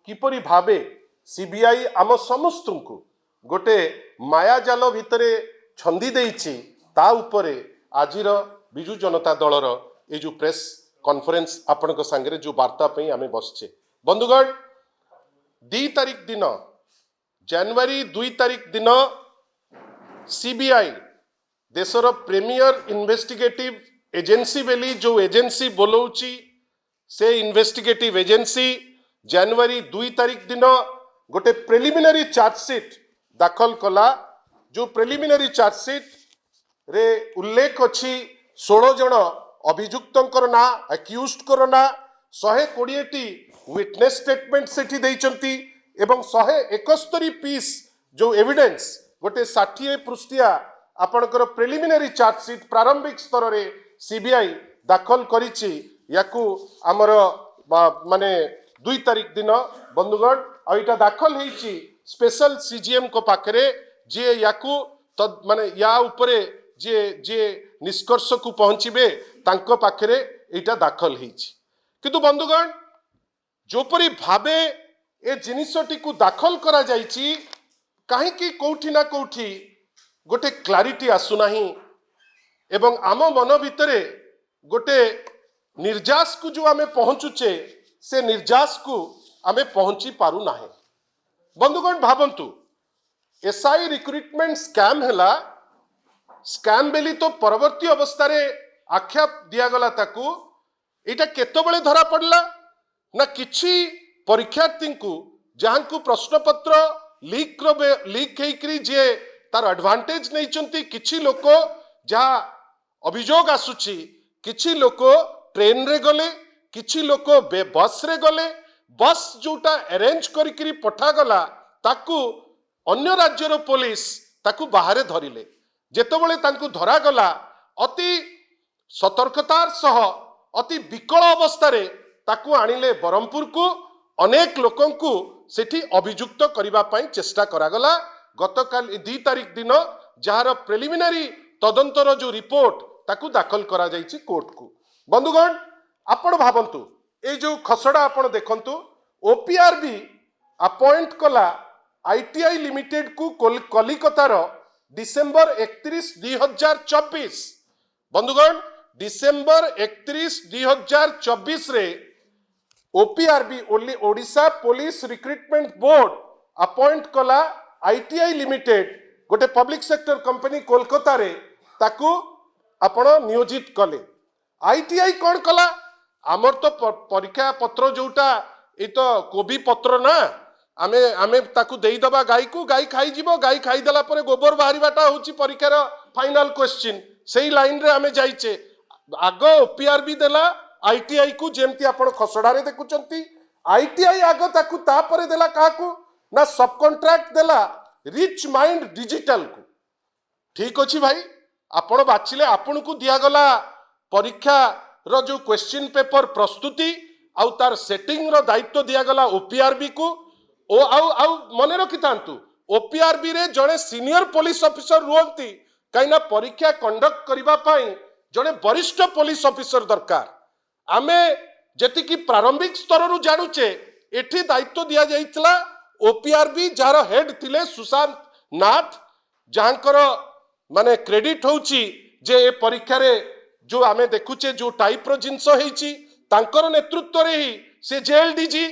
किपरि भावे CBI आम समस्त को गोटे मायाजाल भितर छंदी देइछि ता उपरे आजिर बिजु जनता दलर ये जो प्रेस कॉन्फ्रेंस आपण सांगे जो वार्ता पे आम बसचे बंधुगण 2 तारीख दिन जनवरी 2 तारीख दिन सीबीआई देशर प्रीमियर इन्वेस्टिगेटिव एजेंसी बेली जो एजेंसी बोलौची से इन्वेस्टिगेटिव एजेंसी जनवरी 2 तारीख दिन गोटे प्रिलिमिनरी चार्जसीट दाखल कला जो प्रिलिमिनरी चार्जसीट रे उल्लेख अच्छी 16 जन अभियुक्तंकर ना अक्यूज्ड कर ना 120 विटनेस स्टेटमेंट सेठी देइचंती एवं 171 पीस जो एविडेंस गोटे 60 पृष्ठिया आपणकर प्रिलिमिनरी चार्जसीट प्रारंभिक स्तर रे सीबीआई दाखल करिछि याकू आमर माने 2 तारीख दिन बंधुगण आइटा दाखल होईछि स्पेशल सीजीएम को पाखरे जे याकू माने या उपरे जे जे निष्कर्ष को पहुंचबे तांको पाखरे एटा दाखल होईछि किंतु बंधुगण जोपरी भाबे ए जिनिसटी को दाखल करा जाईछि काहे कि कोठी ना कोठी गोटे क्लारिटी आसु नाही एवं आम मन भितरे गोटे निर्जास को जो आमे पहुंचुचे से निर्जास को आमे पहुंची पारु नाही बंधुगण भावंतु एसआई रिक्रुटमेंट स्कैम हैला स्कैम बेली तो परवर्ती अवस्था रे आख्या दिया गला ताकू एटा केतबेले धरा पड़ला ना किछि परीक्षार्थी को जहां को प्रश्न पत्र लीक हेकरी जे तार एडवांटेज नहीं चंती किछि लोक जहा अभियोग आसुची किछि लोक ट्रेन रे गले किछि लोक बस रे गले बस जोटा अरेंज करिकरी पठा गला ताकू अन्य राज्यर पुलिस ताकू बाहरे धरिले जेतेबेले तांकू धरा गला अति सतर्कतार सह अति विकल अवस्था रे ताकू आनिले बरमपुर को अनेक लोकों को सेठी अभियुक्त करिबा पई चेष्टा करागला गतकाल 2 तारीख दिन जार प्रिलिमिनरी तदंतर जो रिपोर्ट ताकू दाखल करा जाइछि कोर्ट को बंधुगण आपण भावंतु ए जो खसड़ा आपण देखंतु ओपीआरबी अपॉइंट कला आईटीआई लिमिटेड को कलिकतार डिसेंबर 31 2024 बंधुगण डिसेंबर 31 2024 रे OPRB Odisha police recruitment board appoint कला आईटीआई लिमिटेड गोटे पब्लिक सेक्टर कंपनी कोलकाता रे ताकू आपण नियोजित कले आईटीआई कौन कला आमर तो परीक्षा पत्र जोटा ये तो कोबी पत्र ना आमे आमे ताकू देई दबा गाई को गाई खाई जीवो गाई खाई देला परे गोबर बाहरीबाटा होची परीक्षार फाइनल क्वेश्चन सेही लाइन रे आमे जाइचे आगो ओपीआरबी देला आईटीआई को जेमती आपण खसड़ा रे देखुचंती आईटीआई आगो ताकू तापरे देला काकू ना सब कॉन्ट्रैक्ट देला रिच माइंड डिजिटल को ठीक अछि भाई आपण बाचिले आपण को दिया गला परीक्षा रो जो क्वेश्चन पेपर प्रस्तुति आउ तार सेटिंग रो दायित्व दिया गला ओपीआरबी को ओ आउ मने रखि तांतु ओपीआरबी रे जणे सीनियर पुलिस ऑफिसर रुहंती काइना परीक्षा कंडक्ट करिबा पई जणे वरिष्ठ पुलिस ऑफिसर दरकार आमे जति कि प्रारंभिक स्तर रु जानुचे एठी दायित्व दिया जाइतला ओपीआरबी जार हेड थिले सुशांत नाथ जहांकर माने क्रेडिट होउची जे ए परीक्षा रे जो आमे देखुचे जो टाइप रो जिंस हेची तांकर नेतृत्व रे ही से जेल डीजी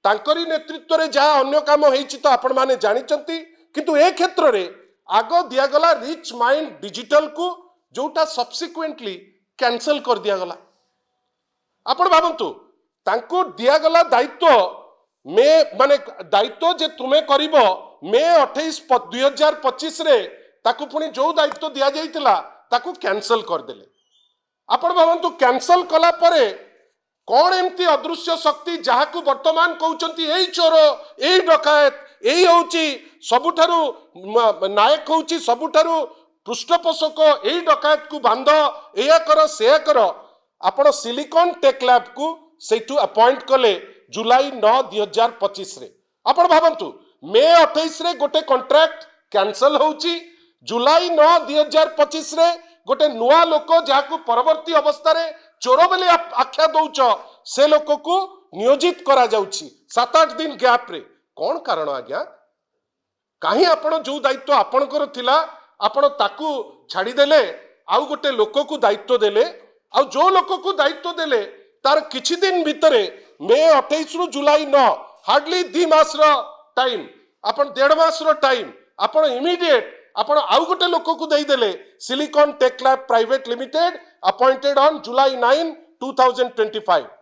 तांकरी नेतृत्व रे जा अन्य काम हेची तो आपण माने जानिचंती किंतु ए क्षेत्र रे आगो दिया गला रिच माइंड डिजिटल को जोटा सब्सिक्वेंटली कैंसल कर दिया गला आपण भाबंतु तांको दिया गला दायित्व मे माने दायित्व जे तुमे करिवो मे 28 2025 रे ताकू पुनी जो दायित्व दिया जाइतिला ताकू कैंसल कर देले आपण भाबंतु कैंसल कला परे कौन एमती अदृश्य शक्ति जहाकू वर्तमान कहउचंती एई चोर एई डकायत एई होउची सबुठारु नायक होउची सबुठारु पृष्ठपोषक एई डकायत को बांध एया कर सेया कर आपण सिलिकॉन टेक लैब को सेठू अपॉइंट कले जुलाई 9 2025 रे आपण भाबंतु मे 28 रे गोटे कॉन्ट्रैक्ट कैंसल होउची जुलाई 9 2025 रे गोटे नुआ लोक जहाकू परवर्ती अवस्था रे चोर बेले आख्या दौच से लोक को नियोजित करा जाउची 7-8 दिन गैप रे कौन कारण आज्ञा कहीं आपण जो दायित्व आपणकर थिला आपण ताकू छाड़ी देले आउ गोटे लोक को दायित्व देले आउ जो लोक को दायित्व देले तार किछि दिन भितरे मे 28 रु जुलाई 9 हार्डली 2 मास रो टाइम आपण 1.5 मास रो टाइम आपण इमीडिएट आपण आउ गोटे लोक को देई देले silicon tech lab private limited appointed on July 9 2025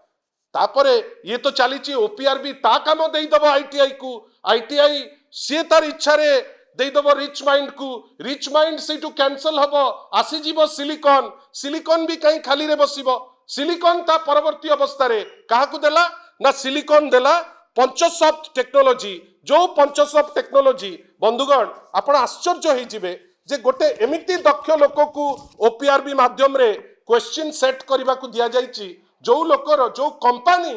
तापरे ये तो चली ओपीआरबी ता काम देदब आईटीआई को आईटीआई सी तार इच्छा रे देदब रिच माइंड से कैंसल हम आसीजीव सिलिकॉन सिलिकॉन भी कहीं खाली रे बसिब सिलिकॉन ता परवर्ती अवस्था रे काहाकू देला ना सिलिकॉन देला पंचसॉफ्ट टेक्नोलॉजी जो पंचसॉफ्ट टेक्नोलॉजी बंधुगण आपण आश्चर्य होई जिवे जे गोटे एमिति दक्ष लोक को ओपीआरबी माध्यम रे क्वेश्चन सेट करबा को दिया जाईची जो लोकर जो कंपनी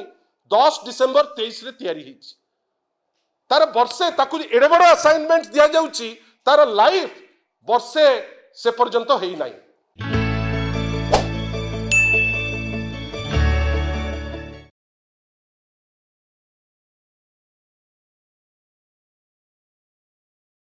10 डिसेंबर 23 रे तैयारी हिची तार वर्षे ताकू एडे बड़ असाइनमेंट दिया जाउची तार लाइफ वर्षे से पर्यंत हेई नाही।